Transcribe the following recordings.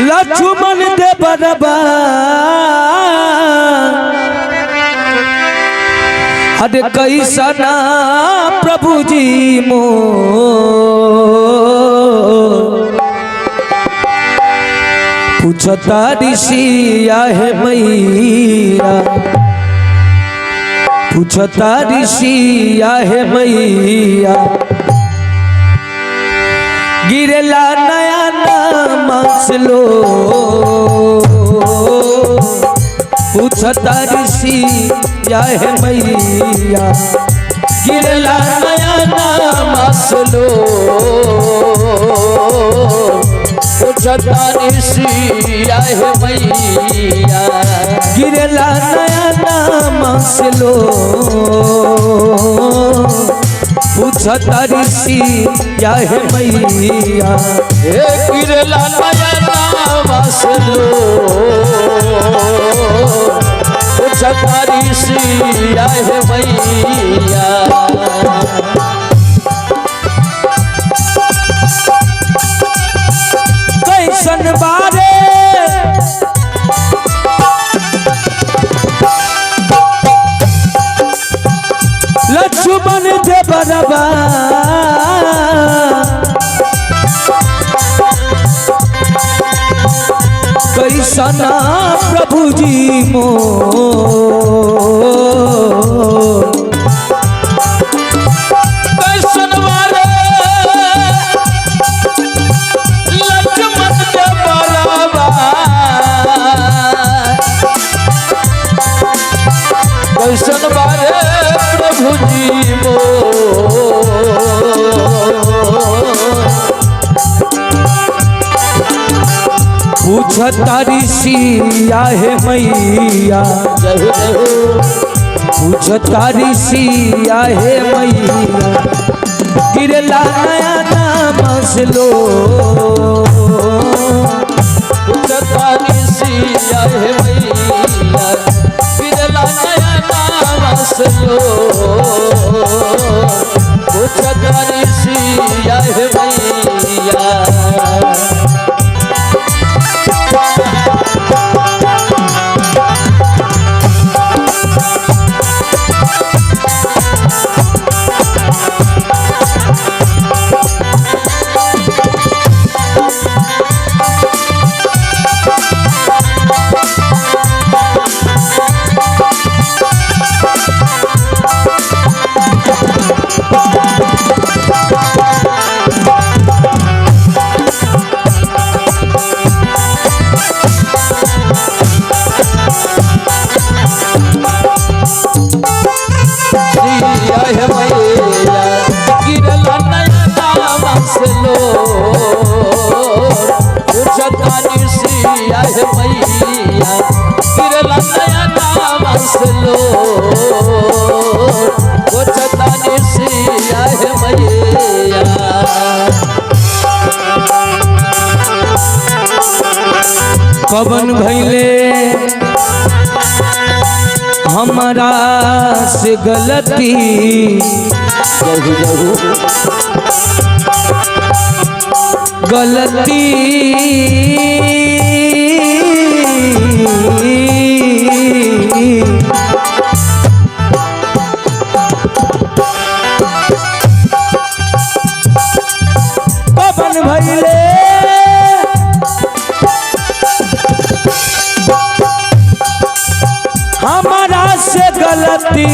लक्ष्मण दे बरबा अरे कैसना प्रभु जी मो पूछता ऋषिया है मैया पूछता ऋषिया है मैया गिरला नया नाम लो पूछता ऋषिया है मैया गिरला नया नाम लो पूछता ऋषिया है मैया गिरला नया नाम लो पूछता ऋषिया है मैया गिरला नया नाम लो पूछता ऋषिया है मैया कैसन बारे लक्ष्मण दे बरबा कैसना प्रभु जी मो कैसन बारे लक्ष्मण दे बरबा कैसन बारे प्रभु जी मो पूछता ऋषिया है मैया पूछता ऋषिया है मैया गिरला नया नाम लो पूछता ऋषिया है मैया गिरला नया नाम लो पूछता ऋषिया है मैया कवन भैले हमारा से गलती गलती कवन भैले हमारा से गलती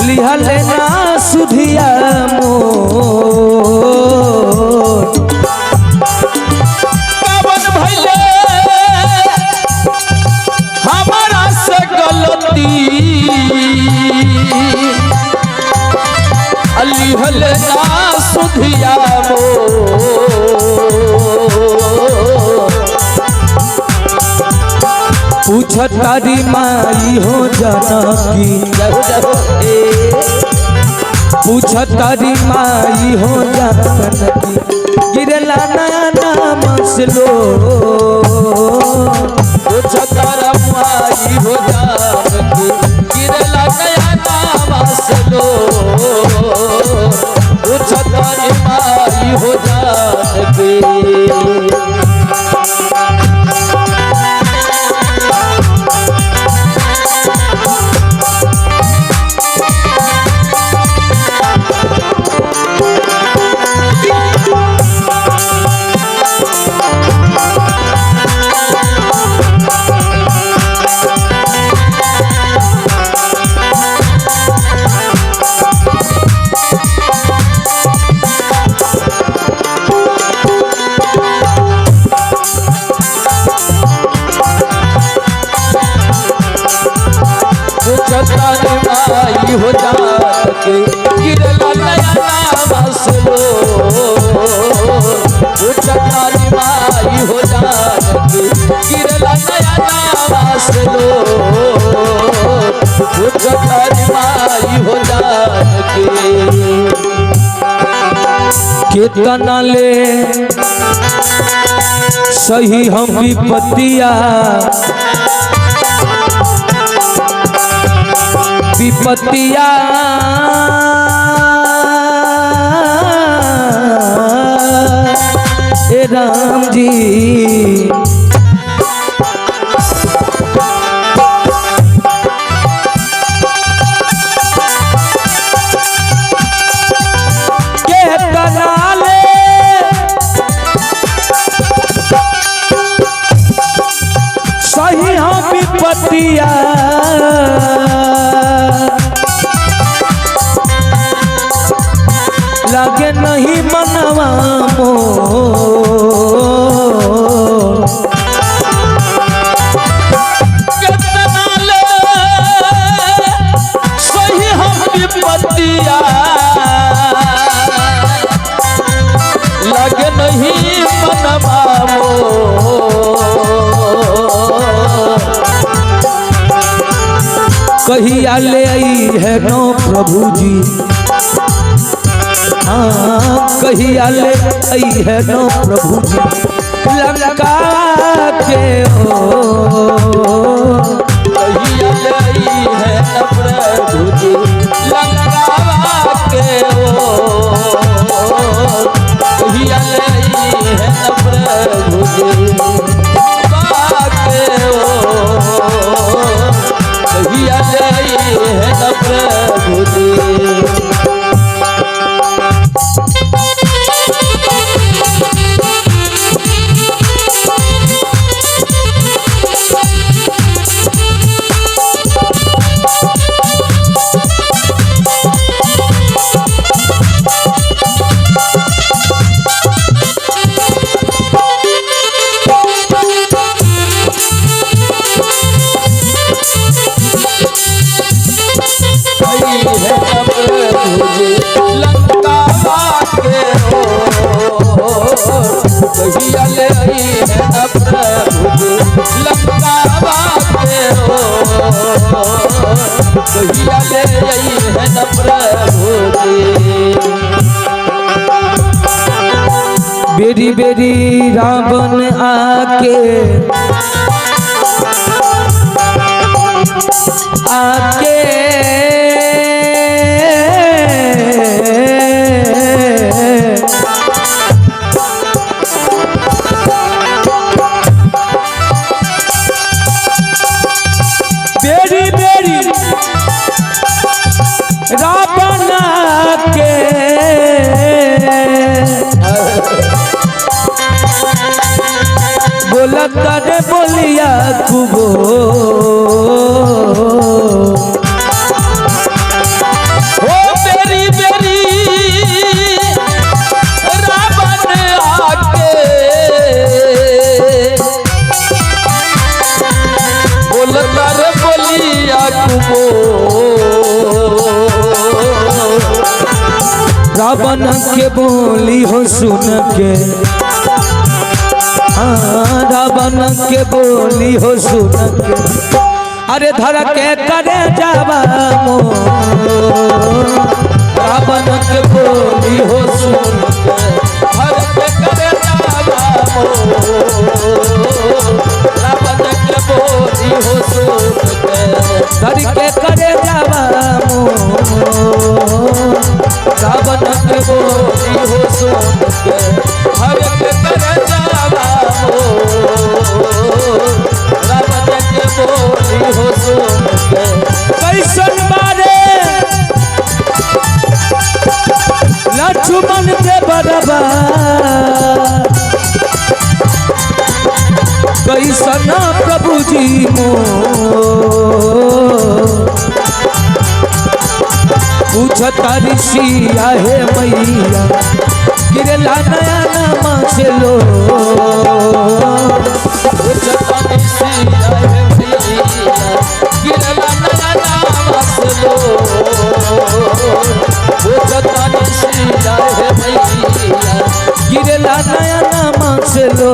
लिहा लेना सुधिया मोर कवन भैले हमारा से गलती लिहा लेना सुधिया पूछता री माई हो जानकी पूछता री माई हो जानकी गिरला नया नाम लो पूछता माई हो जानकी गिरला नया नाम लो पूछता माई हो जानकी केतना ले सही हम विपत्तिया विपत्तिया ए राम जी सही हम विपत्तिया लगे नहीं मनवा कितना ले सही हम विपत्तिया लगे नहीं मनवा कहिया ले आई है नो प्रभु जी हाँ कहिया ले आई है नो प्रभु जी लंका के हो कहिया ले आई है न प्रभु जी लंका के हो कहिया ले आई है न प्रभु जी लंका के हो कहिया ले आई है न प्रभु जी कहिया ले आई है न प्रभु जी लंका के हो कहिया ले आई है न प्रभु जी बेरी बेरी रावण आके आके बेरी बेरी रावण के बोलत रे बोलिया कुबो ओ बेरी बेरी रावण आके बोलता रे बोलिया कुबो रावण के बोली हो सुन के रावण के बोली हो सुन के अरे धर के करे जावा मो रावण के बोली हो सुन के हर के करे जावा मो रावण के बोली हो सुन के धर के करे जावा मो रावण के बोली हो सुन के हर के करे जावा मो रावण के बोली हो सुन के कैसन बारे लक्ष्मण के बरबा कैसन प्रभु जी मो पूछता ऋषिया हे मैया गिरला नया नामा से लो पूछता ऋषिया हे मैया गिरला नया नामा से लो पूछता ऋषिया हे मैया गिरला नया नामा से लो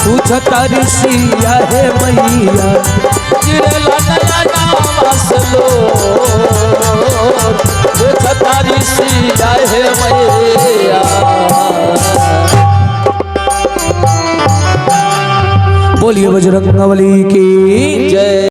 पूछ तारी सिया है मैया गिरला नया नाम असलो पूछ तारी सिया है मैया। बोलिए बजरंगबली की जय।